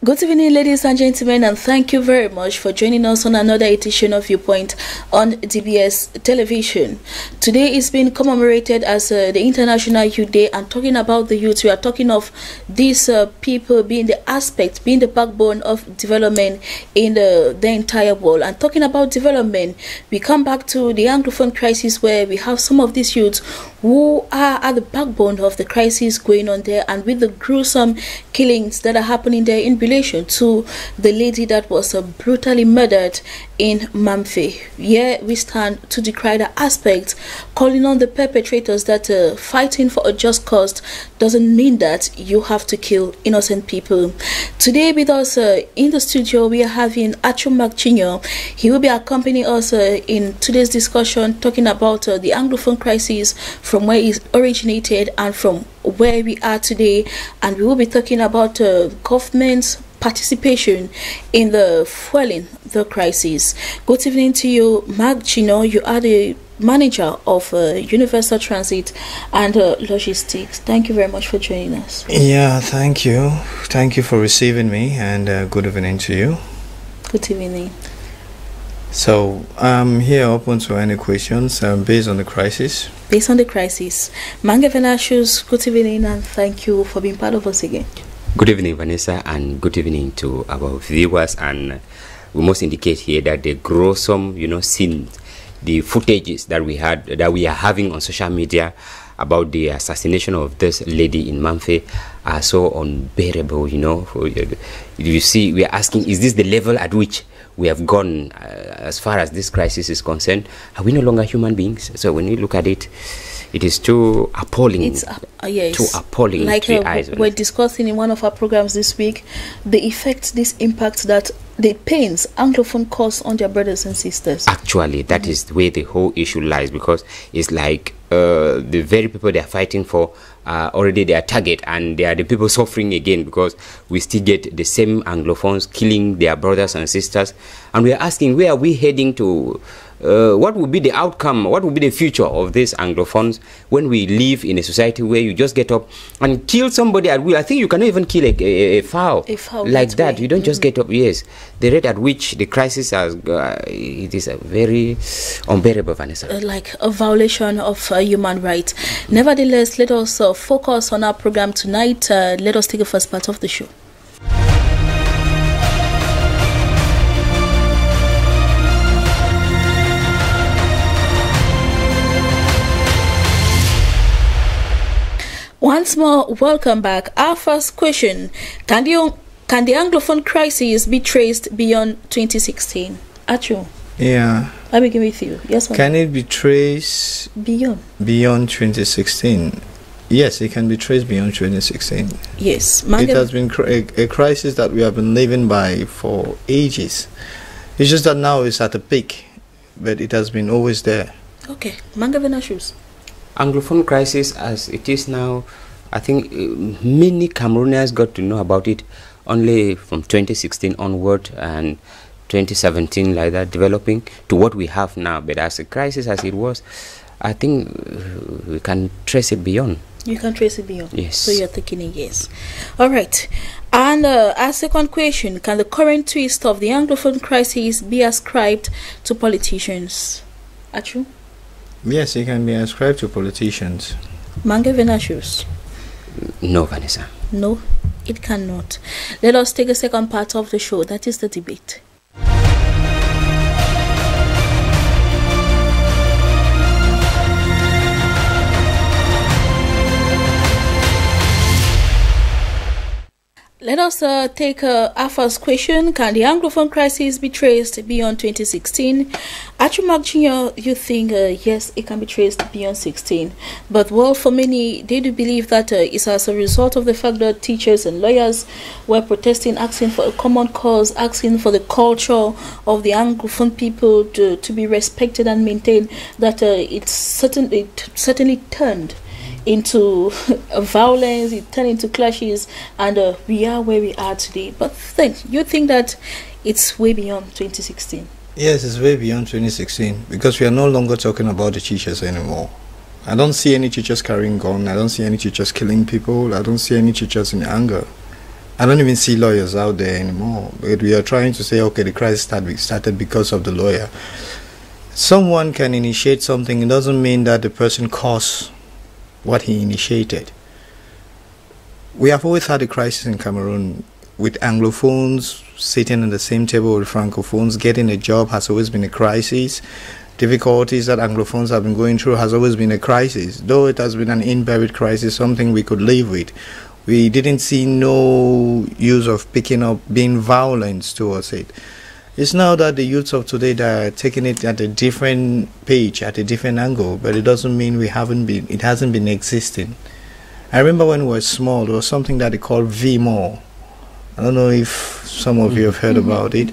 Good evening, ladies and gentlemen, and thank you very much for joining us on another edition of Viewpoint on DBS television. Today is being commemorated as the International Youth Day, and talking about the youth, we are talking of these people being the backbone of development in the entire world. And talking about development, we come back to the Anglophone crisis, where we have some of these youths who are at the backbone of the crisis going on there, and with the gruesome killings that are happening there in relation to the lady that was brutally murdered in Mamfe. Here we stand to decry the aspect, calling on the perpetrators that fighting for a just cause doesn't mean that you have to kill innocent people. Today with us in the studio, we are having Achu Mark Jr. He will be accompanying us in today's discussion, talking about the Anglophone crisis, from where it originated and from where we are today. And we will be talking about government's participation in the fueling the crisis. Good evening to you, Mark Jr. You are the manager of Universal Transit and Logistics. Thank you very much for joining us. Yeah, thank you. Thank you for receiving me, and good evening to you. Good evening. So I'm here open to any questions based on the crisis. Based on the crisis. Mange Venashus, good evening, and thank you for being part of us again. Good evening, Vanessa, and good evening to our viewers. And we must indicate here that the gruesome, scenes, the footages that we are having on social media about the assassination of this lady in Mamfe are so unbearable. You see, we are asking, is this the level at which we have gone as far as this crisis is concerned? Are we no longer human beings? So when you look at it, it is too appalling. It's yes, too appalling. Like we're discussing in one of our programs this week, the effect, this impact that the pains Anglophone cause on their brothers and sisters. Actually, that is where the whole issue lies, because it's like the very people they are fighting for are already their target, and they are the people suffering again, because we still get the same Anglophones killing their brothers and sisters. And we are asking, where are we heading to? What will be the outcome? What will be the future of these Anglophones when we live in a society where you just get up and kill somebody at will? I think you cannot even kill a fowl like that. You don't just get up. Yes, the rate at which the crisis has, it is a very unbearable, Vanessa. Like a violation of human rights. Nevertheless, let us focus on our program tonight. Let us take the first part of the show. Once more, welcome back. Our first question: Can the Anglophone crisis be traced beyond 2016? Achu. Yeah. I begin with you. Yes. Can it be traced beyond 2016? Yes, it can be traced beyond 2016. Yes. It has been a crisis that we have been living by for ages. It's just that now it's at a peak, but it has been always there. Okay. Mange Venashus. Anglophone crisis as it is now, I think many Cameroonians got to know about it only from 2016 onward, and 2017 like that, developing to what we have now. But as a crisis as it was, I think we can trace it beyond. You can trace it beyond. Yes. So you're thinking a yes. All right. And our second question: Can the current twist of the Anglophone crisis be ascribed to politicians? Achu? Yes, it can be ascribed to politicians. Mange Venashus. No, Vanessa. No, it cannot. Let us take a second part of the show. That is the debate. Let us take our first question. Can the Anglophone crisis be traced beyond 2016? Achu Mark Jr., you think, yes, it can be traced beyond 16. But, well, for many, they do believe that it's as a result of the fact that teachers and lawyers were protesting, asking for a common cause, asking for the culture of the Anglophone people to be respected and maintained, that it certainly turned into violence, it turned into clashes, and we are where we are today. But then, you think that it's way beyond 2016? Yes, it's way beyond 2016, because we are no longer talking about the teachers anymore. I don't see any teachers carrying guns. I don't see any teachers killing people. I don't see any teachers in anger. I don't even see lawyers out there anymore. But we are trying to say, okay, the crisis started because of the lawyer. Someone can initiate something. It doesn't mean that the person caused what he initiated. We have always had a crisis in Cameroon with Anglophones sitting at the same table with Francophones. Getting a job has always been a crisis. Difficulties that Anglophones have been going through has always been a crisis. Though it has been an inburied crisis, something we could live with. We didn't see no use of picking up being violent towards it. It's now that the youths of today that are taking it at a different page, at a different angle, but it doesn't mean it hasn't been existing. I remember when we were small, there was something that they called VMO. I don't know if some of you have heard about it.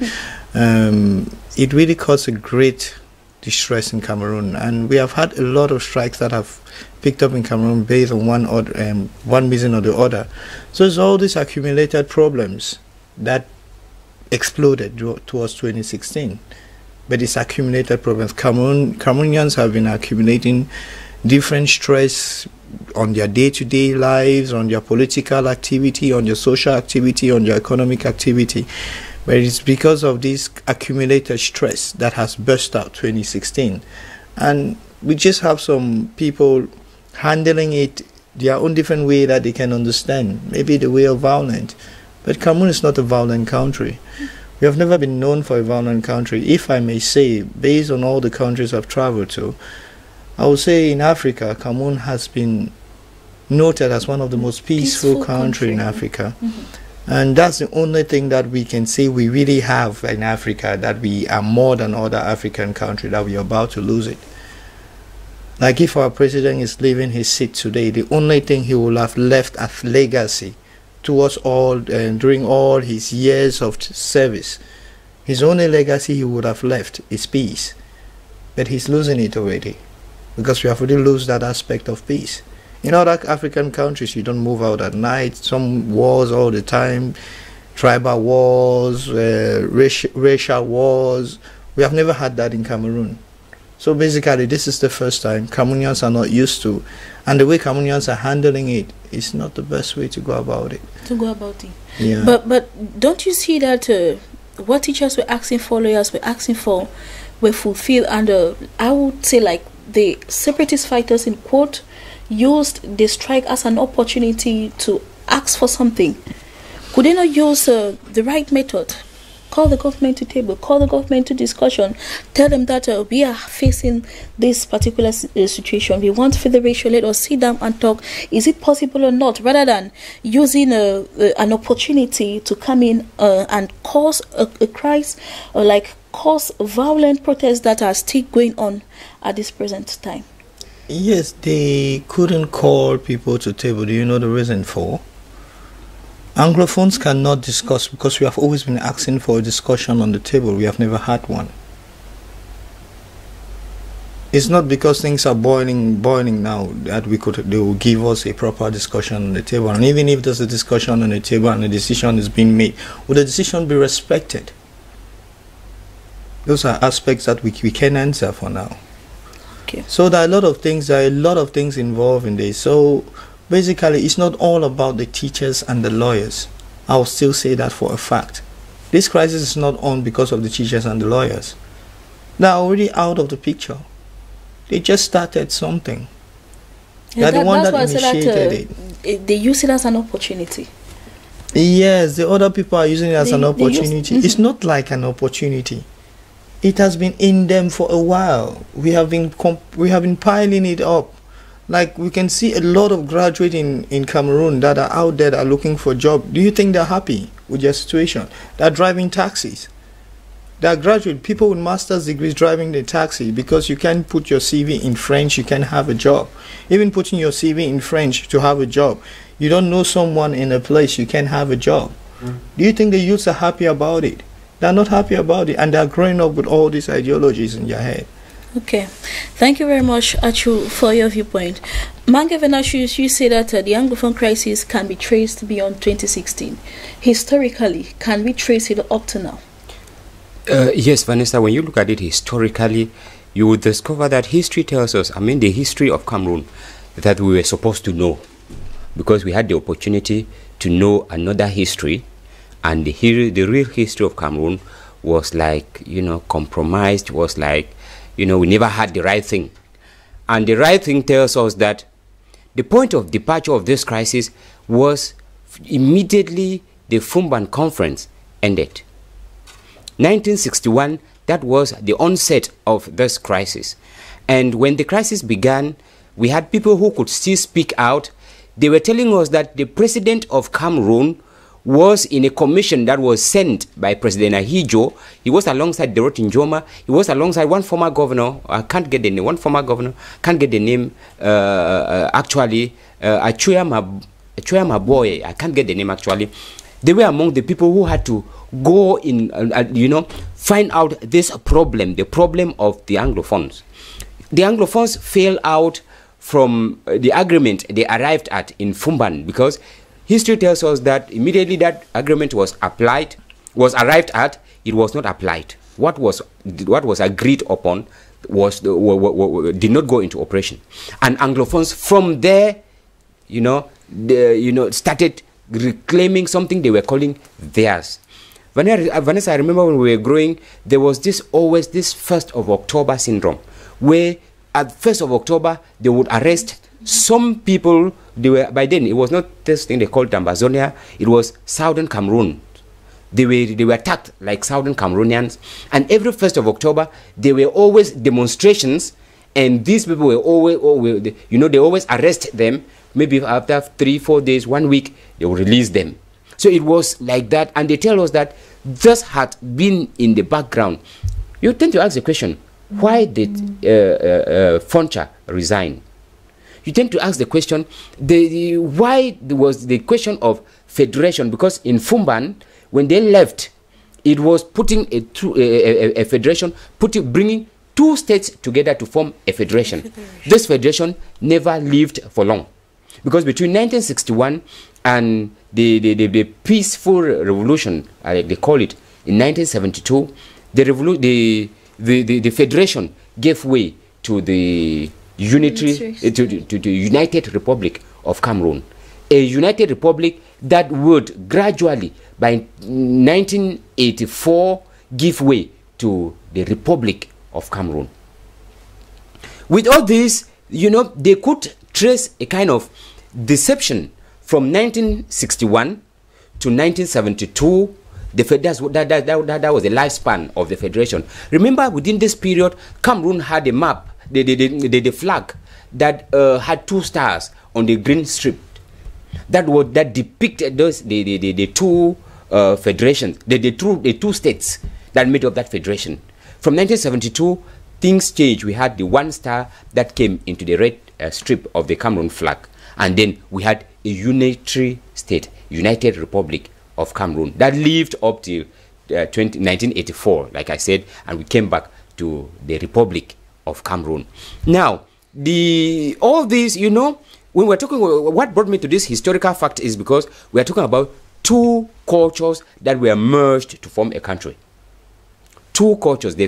It really caused a great distress in Cameroon, and we have had a lot of strikes that have picked up in Cameroon based on one reason or the other. So it's all these accumulated problems that exploded towards 2016. But it's accumulated problems. Cameroonians have been accumulating different stress on their day-to-day lives, on their political activity, on their social activity, on their economic activity. But it's because of this accumulated stress that has burst out 2016. And we just have some people handling it their own different way that they can understand. Maybe the way of violence. But Cameroon is not a violent country. We have never been known for a violent country. If I may say, based on all the countries I've traveled to, I would say in Africa, Cameroon has been noted as one of the most peaceful countries in Africa. And that's the only thing that we can say we really have in Africa, that we are more than other African countries, that we are about to lose it. Like if our president is leaving his seat today, the only thing he will have left as legacy towards all, during all his years of service, his only legacy he would have left is peace. But he's losing it already, because we have already lost that aspect of peace. In other African countries, you don't move out at night. Some wars all the time, tribal wars, racial wars. We have never had that in Cameroon. So basically, this is the first time. Cameroonians are not used to, and the way Cameroonians are handling it is not the best way to go about it. Yeah. But don't you see that what teachers were asking for, lawyers were asking for, were fulfilled? And I would say, like, the separatist fighters, in quote, used the strike as an opportunity to ask for something. Could they not use the right method? Call the government to table, call the government to discussion, tell them that we are facing this particular situation. We want federation, let us sit down and talk. Is it possible or not? Rather than using an opportunity to come in and cause a crisis, or like cause violent protests that are still going on at this present time. Yes, they couldn't call people to table. Do you know the reason for? Anglophones cannot discuss because we have always been asking for a discussion on the table. We have never had one. It's not because things are boiling now that they will give us a proper discussion on the table. And even if there's a discussion on the table and a decision is being made, will the decision be respected? Those are aspects that we can answer for now. Okay. So there are a lot of things involved in this. So basically, it's not all about the teachers and the lawyers. I will still say that for a fact. This crisis is not on because of the teachers and the lawyers. They are already out of the picture. They just started something. They're the one that initiated it. They use it as an opportunity. Yes, the other people are using it as an opportunity. It's not like an opportunity. It has been in them for a while. We have been piling it up. Like, we can see a lot of graduates in Cameroon that are out there that are looking for a job. Do you think they're happy with their situation? They're driving taxis. They're graduate people with master's degrees driving the taxi because you can't put your CV in French, you can't have a job. Even putting your CV in French to have a job, you don't know someone in a place, you can't have a job. Do you think the youths are happy about it? They're not happy about it, and they're growing up with all these ideologies in their head. Okay, thank you very much, Achu, for your viewpoint. Mange Venashius, you say that the Anglophone crisis can be traced beyond 2016. Historically, can we trace it up to now? Yes, Vanessa, when you look at it historically, you would discover that history tells us, the history of Cameroon, that we were supposed to know. because we had the opportunity to know another history, and the real history of Cameroon was like, you know, compromised, was like, you know, we never had the right thing. And the right thing tells us that the point of departure of this crisis was immediately the Fumban Conference ended. 1961, that was the onset of this crisis. And when the crisis began, we had people who could still speak out. They were telling us that the president of Cameroon was in a commission that was sent by President Ahijo. He was alongside Dorothy Njoma. He was alongside one former governor. I can't get the name. One former governor. Can't get the name. Actually, Achuya Maboye. I can't get the name actually. They were among the people who had to go in, you know, find out this problem, the problem of the Anglophones. The Anglophones fell out from the agreement they arrived at in Fumban, because history tells us that immediately that agreement was arrived at, it was not applied. What was agreed upon did not go into operation, and Anglophones from there, started reclaiming something they were calling theirs. Vanessa, I remember when we were growing, there was always this 1st of October syndrome, where at 1st of October they would arrest some people. By then it was not this thing they called Ambazonia, it was Southern Cameroon. They were attacked like Southern Cameroonians, and every 1st of October there were always demonstrations, and these people were always they always arrest them. Maybe after 3-4 days, 1 week, they will release them. So it was like that, and they tell us that this had been in the background. You tend to ask the question, why did Foncha resign? You tend to ask the question, why was the question of federation? Because in Fumban, when they left, it was putting a federation, bringing 2 states together to form a federation. This federation never lived for long, because between 1961 and the peaceful revolution, they call it, in 1972, the federation gave way to the to the United Republic of Cameroon, a united republic that would gradually, by 1984, give way to the Republic of Cameroon. With all this, they could trace a kind of deception from 1961 to 1972. That was the lifespan of the federation. Remember, within this period, Cameroon had a map, the flag that had 2 stars on the green strip that depicted the 2 federations, the 2 states that made up that federation. From 1972, things changed. We had the 1 star that came into the red strip of the Cameroon flag, and then we had a unitary state, United Republic of Cameroon, that lived up till 1984, like I said, and we came back to the Republic of Cameroon. Now, all these, when we're talking, what brought me to this historical fact is because we are talking about 2 cultures that were merged to form a country. 2 cultures, the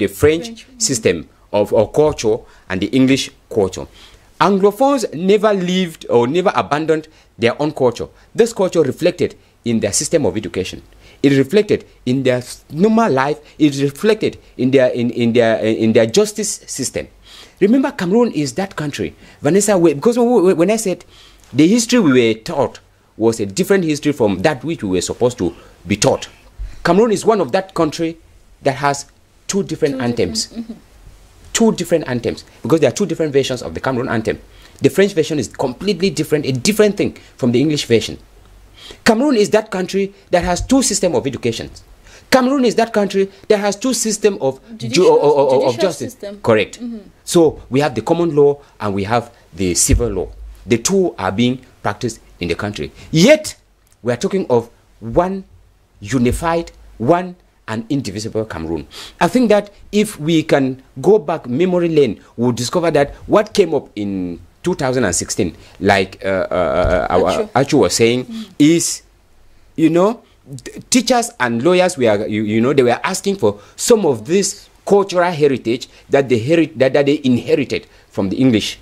French system of culture and the English culture. Anglophones never lived or never abandoned their own culture. This culture reflected in their system of education. It reflected in their normal life. It reflected in their justice system. Remember, Cameroon is that country, Vanessa. Because when I said the history we were taught was a different history from that which we were supposed to be taught. Cameroon is one of that country that has 2 different anthems. 2 different anthems, because there are 2 different versions of the Cameroon anthem. The French version is completely different, a different thing from the English version. Cameroon is that country that has 2 systems of education. Cameroon is that country that has 2 systems of justice. System. Correct. So we have the common law and we have the civil law. The 2 are being practiced in the country. Yet we are talking of one unified, one and indivisible Cameroon. I think that if we can go back memory lane, we'll discover that what came up in 2016, like Achu was saying, is, teachers and lawyers were, they were asking for some of this cultural heritage that they inherited from the English.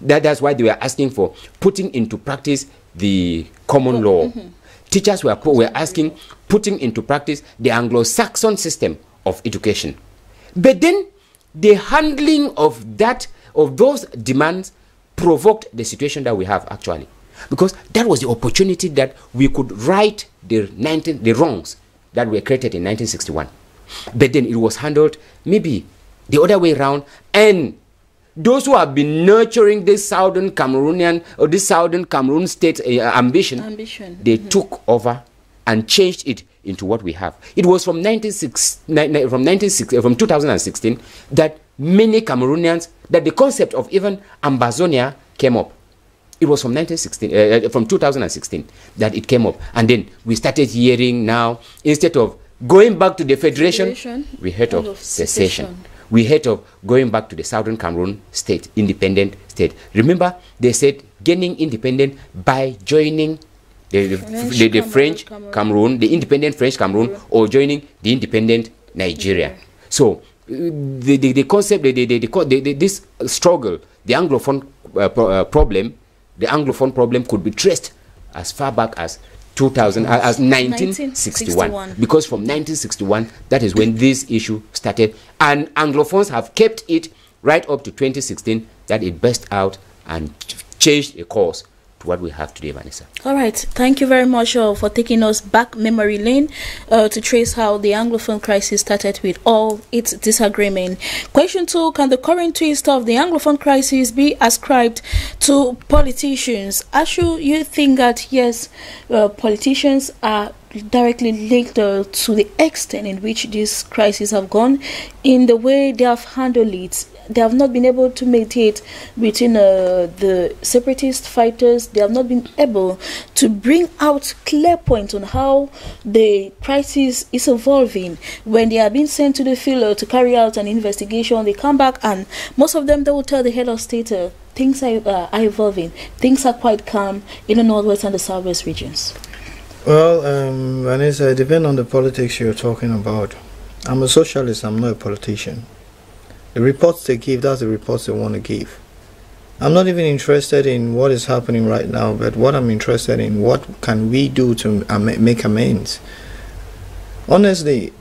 That's why they were asking for putting into practice the common law. Teachers were asking putting into practice the Anglo-Saxon system of education. But then the handling of those demands provoked the situation that we have actually, because that was the opportunity that we could right the wrongs that were created in 1961. But then it was handled maybe the other way around, and those who have been nurturing this Southern Cameroonian or this Southern Cameroon state ambition, they took over and changed it into what we have. It was from 2016 that many Cameroonians, that the concept of even Ambazonia came up. It was from 2016 that it came up, and then we started hearing now, instead of going back to the federation, we heard of secession. We heard of going back to the Southern Cameroon state, independent state. Remember, they said gaining independent by joining the French Cameroon, the independent French Cameroon, or joining the independent Nigeria. So the concept, this struggle, the Anglophone problem, the Anglophone problem could be traced as far back as 1961, because from 1961, that is when this issue started, and Anglophones have kept it right up to 2016, that it burst out and changed a course to what we have today, Vanessa. All right, thank you very much for taking us back memory lane to trace how the Anglophone crisis started with all its disagreement. Question 2, can the current twist of the Anglophone crisis be ascribed to politicians? Ashu, you think that yes, politicians are directly linked to the extent in which these crises have gone, in the way they have handled it? They have not been able to mediate between the separatist fighters. They have not been able to bring out clear points on how the crisis is evolving. When they are being sent to the field to carry out an investigation, they come back and most of them, they will tell the head of state things are evolving. Things are quite calm in the northwest and the southwest regions. Well, Vanessa, it depends on the politics you're talking about. I'm a socialist, I'm not a politician. The reports they give, that's the reports they want to give. I'm not even interested in what is happening right now, but what I'm interested in, what can we do to make amends? Honestly,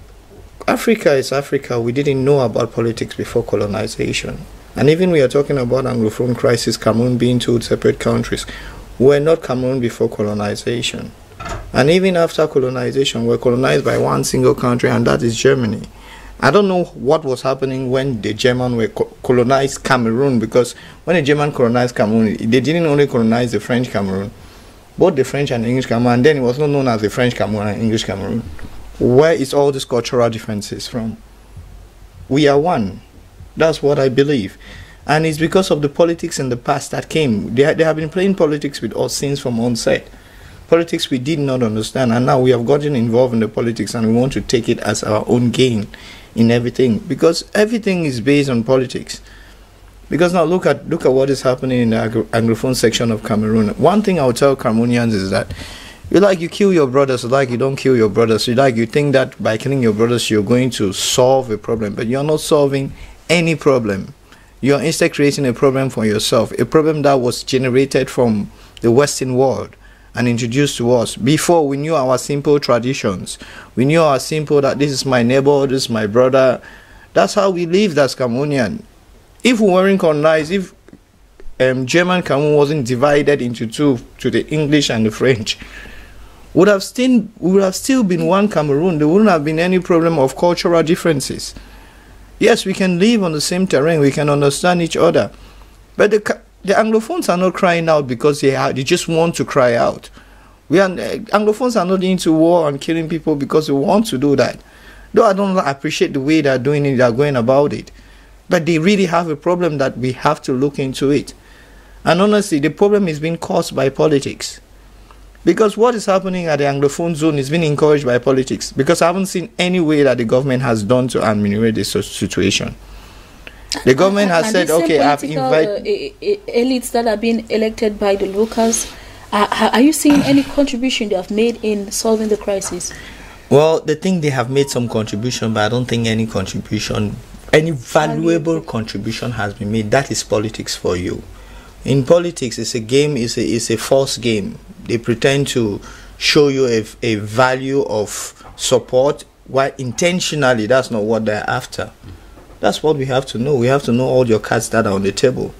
Africa is Africa. We didn't know about politics before colonization. And even we are talking about Anglophone crisis, Cameroon being two separate countries. We're not Cameroon before colonization. And even after colonization, we're colonized by one single country, and that is Germany. I don't know what was happening when the Germans were colonized Cameroon, because when the Germans colonized Cameroon, they didn't only colonize the French Cameroon, both the French and English Cameroon, and then it was not known as the French Cameroon and English Cameroon. Where is all these cultural differences from? We are one. That's what I believe. And it's because of the politics in the past that came. They have been playing politics with us since from onset. Politics we did not understand, and now we have gotten involved in the politics and we want to take it as our own gain in everything, because everything is based on politics. Because now look at what is happening in the Anglophone section of Cameroon. One thing I would tell Cameroonians is that you kill your brothers, you don't kill your brothers. You think that by killing your brothers you're going to solve a problem, but you're not solving any problem. You're instead creating a problem for yourself, a problem that was generated from the Western world and introduced to us. Before, we knew our simple traditions. We knew our simple that this is my neighbor, this is my brother. That's how we lived as Cameroonian. If we weren't colonized, if German Cameroon wasn't divided into two, to the English and the French, we would have still been one Cameroon. There wouldn't have been any problem of cultural differences. Yes, we can live on the same terrain, we can understand each other. But the Anglophones are not crying out because they just want to cry out. Anglophones are not into war and killing people because they want to do that. Though I don't appreciate the way they're doing it, they're going about it. But they really have a problem that we have to look into it. And honestly, the problem is being caused by politics. Because what is happening at the Anglophone zone is being encouraged by politics. Because I haven't seen any way that the government has done to ameliorate this situation. The government has said, okay, I've invited elites that are being elected by the locals. Are you seeing any contribution they have made in solving the crisis? Well, they think they have made some contribution, but I don't think any valuable contribution has been made. That is politics for you. In politics, it's a game, it's a false game. They pretend to show you a value of support, while intentionally that's not what they're after. That's what we have to know. We have to know all your cards that are on the table.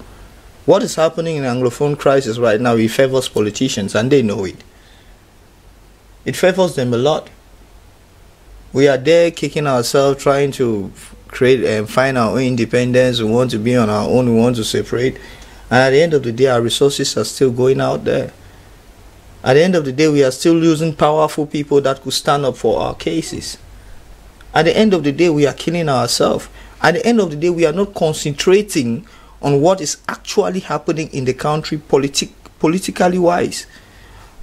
What is happening in the Anglophone crisis right now, it favors politicians, and they know it. It favors them a lot. We are there kicking ourselves, trying to create and find our own independence. We want to be on our own. We want to separate. And at the end of the day, our resources are still going out there. At the end of the day, we are still losing powerful people that could stand up for our cases. At the end of the day, we are killing ourselves. At the end of the day, we are not concentrating on what is actually happening in the country politically wise.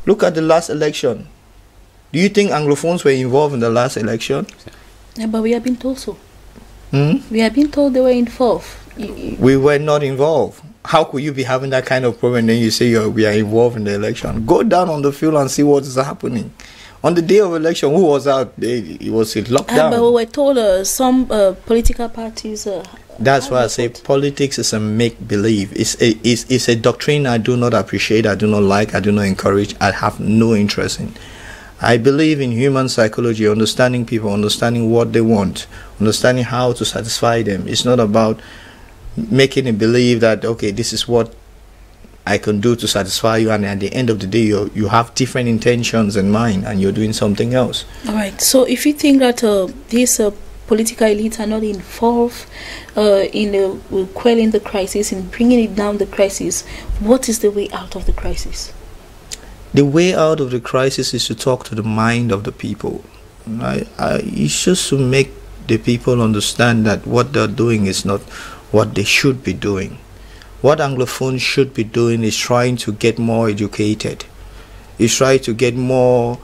Look at the last election. Do you think Anglophones were involved in the last election? Yeah, but we have been told so. Hmm? We have been told they were involved. We were not involved. How could you be having that kind of problem and then you say we are involved in the election? Go down on the field and see what is happening. On the day of election, who was out? It was a lockdown. But we were told some political parties... That's why I say politics is a make-believe. It's a doctrine I do not appreciate, I do not like, I do not encourage, I have no interest in. I believe in human psychology, understanding people, understanding what they want, understanding how to satisfy them. It's not about making a believe that, okay, this is what I can do to satisfy you, and at the end of the day you have different intentions in mind and you're doing something else. All right, so if you think that these political elites are not involved in quelling the crisis, in bringing it down the crisis, what is the way out of the crisis? The way out of the crisis is to talk to the mind of the people. It's just to make the people understand that what they're doing is not what they should be doing. What Anglophones should be doing is trying to get more educated. Is trying to get more,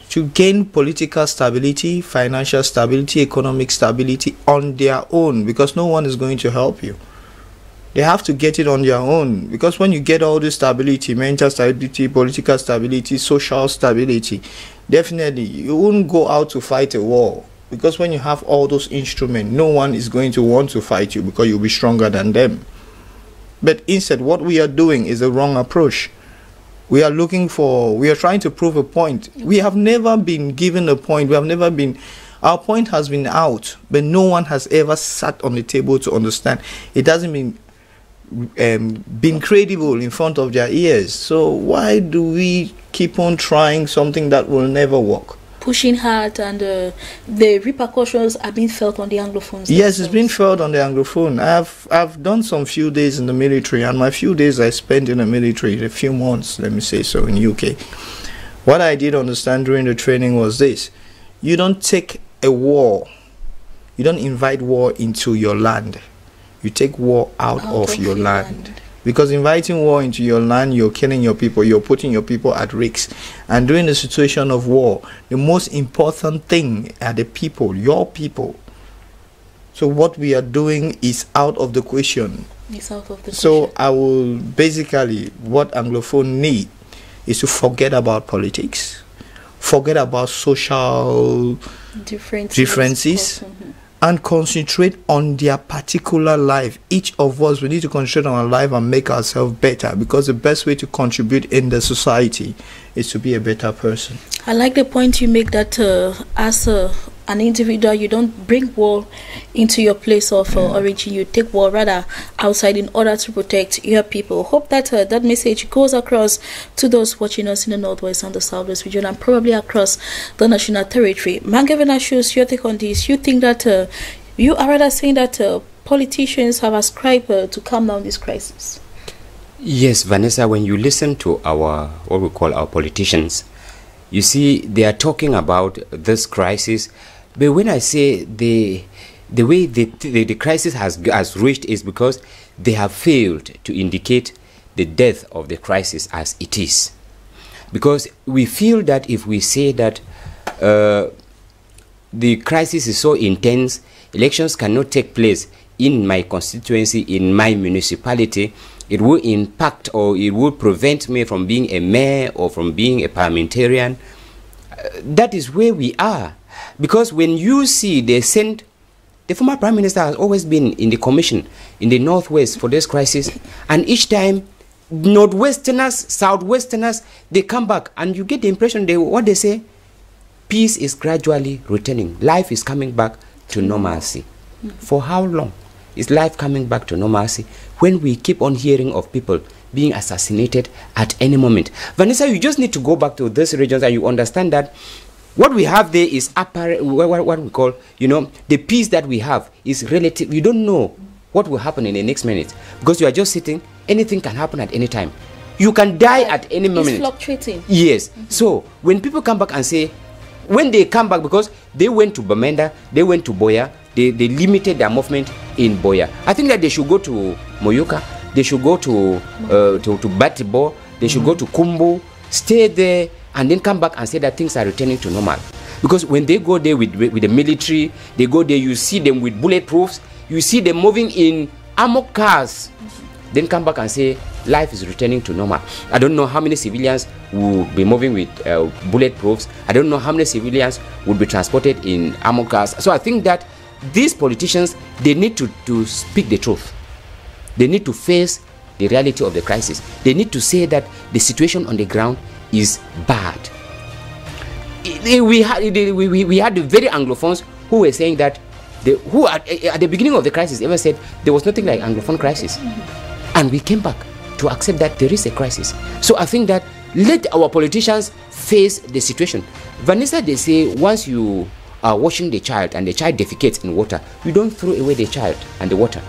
to gain political stability, financial stability, economic stability on their own, because no one is going to help you. They have to get it on their own, because when you get all this stability, mental stability, political stability, social stability, definitely you won't go out to fight a war, because when you have all those instruments, no one is going to want to fight you because you'll be stronger than them. But instead, what we are doing is a wrong approach. We are trying to prove a point. We have never been given a point. Our point has been out, but no one has ever sat on the table to understand. It hasn't been credible in front of their ears. So why do we keep on trying something that will never work? Pushing hard, and the repercussions are being felt on the Anglophones. Yes, it's been felt on the Anglophone. I've done some few days in the military, and my few days I spent in the military, a few months, let me say so, in UK. What I did understand during the training was this: you don't take a war, you don't invite war into your land. You take war out of your land. Because inviting war into your land, you're killing your people, you're putting your people at risk. And during the situation of war, the most important thing are the people, your people. So what we are doing is out of the question. It's out of the so question. I will basically, what Anglophone need is to forget about politics, forget about social differences and concentrate on their particular life. Each of us, we need to concentrate on our life and make ourselves better, because the best way to contribute in the society is to be a better person. I like the point you make that as an individual, you don't bring war into your place of origin. You take war rather outside in order to protect your people. Hope that that message goes across to those watching us in the Northwest and the Southwest region, and probably across the national territory. Mangavena shows your take on this. You think that you are rather saying that politicians have ascribed to calm down this crisis? Yes, Vanessa, when you listen to what we call our politicians, you see they are talking about this crisis. But when I say the way the crisis has reached is because they have failed to indicate the depth of the crisis as it is. Because we feel that if we say that the crisis is so intense, elections cannot take place in my constituency, in my municipality, it will impact or it will prevent me from being a mayor or from being a parliamentarian. That is where we are. Because when you see they sent, the former prime minister has always been in the commission in the Northwest for this crisis, and each time Northwesterners, Southwesterners, they come back, and you get the impression what they say, peace is gradually returning. Life is coming back to normalcy. For how long is life coming back to normalcy when we keep on hearing of people being assassinated at any moment? Vanessa, you just need to go back to these regions and you understand that what we have there is apparent, what we call, the peace that we have is relative. You don't know what will happen in the next minute because you are just sitting. Anything can happen at any time. You can die at any moment. It's fluctuating. Yes. So when people come back and say, when they come back, because they went to Bamenda, they went to Boya, they limited their movement in Boya. I think that they should go to Moyoka, they should go to Batibo, they should go to Kumbu, stay there, and then come back and say that things are returning to normal. Because when they go there with the military, they go there, you see them with bulletproofs, you see them moving in armored cars, then come back and say life is returning to normal. I don't know how many civilians will be moving with bulletproofs. I don't know how many civilians will be transported in armored cars. So I think that these politicians, they need to speak the truth. They need to face the reality of the crisis. They need to say that the situation on the ground is bad. We had the very Anglophones who were saying that, who at the beginning of the crisis ever said there was nothing like Anglophone crisis. And we came back to accept that there is a crisis. So I think that let our politicians face the situation. Vanessa, they say once you are washing the child and the child defecates in water, you don't throw away the child and the water.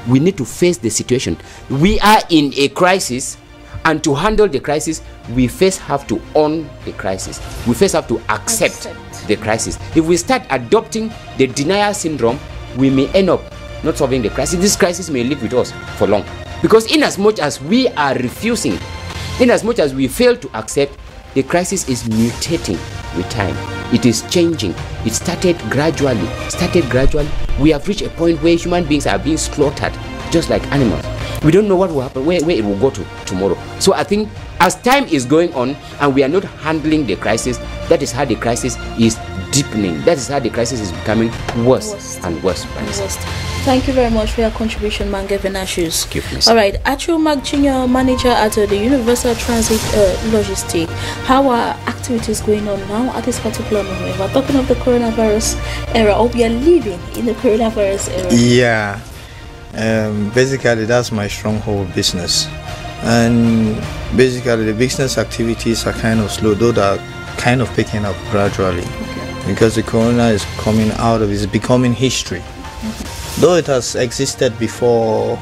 We need to face the situation. We are in a crisis, and to handle the crisis, we first have to own the crisis. We first have to accept the crisis. If we start adopting the denial syndrome, we may end up not solving the crisis. This crisis may live with us for long. Because in as much as we are refusing, in as much as we fail to accept, the crisis is mutating with time. It is changing. It started gradually. We have reached a point where human beings are being slaughtered just like animals. We don't know what will happen, where it will go to tomorrow. So I think as time is going on and we are not handling the crisis, that is how the crisis is deepening. That is how the crisis is becoming worse and worse. Thank you very much for your contribution, Mange Venashus. Thank you. All right, Achu Mag, Junior Manager at the Universal Transit Logistics. How are activities going on now at this particular moment? We're talking of the coronavirus era, or we are living in the coronavirus era. Yeah, basically that's my stronghold business, and basically the business activities are kind of slow, though they're kind of picking up gradually, because the corona is coming out of it, it's becoming history. Though it has existed before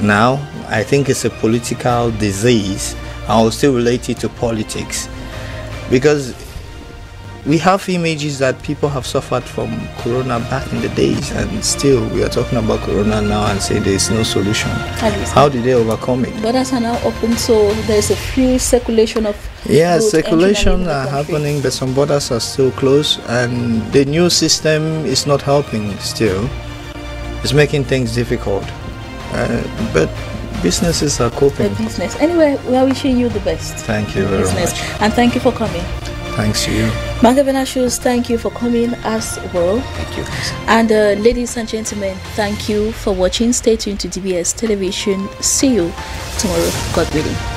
now, I think it's a political disease. I will still relate it to politics, because we have images that people have suffered from corona back in the days, and still we are talking about corona now and say there is no solution. How did they overcome it? Borders are now open, so there's a free circulation of circulation are happening, but some borders are still closed, and the new system is not helping still. It's making things difficult, but businesses are coping. Anyway, we are wishing you the best. Thank you very much. And thank you for coming. Thanks to you. Mange Venashus, thank you for coming as well. Thank you. And ladies and gentlemen, thank you for watching. Stay tuned to DBS Television. See you tomorrow, God willing.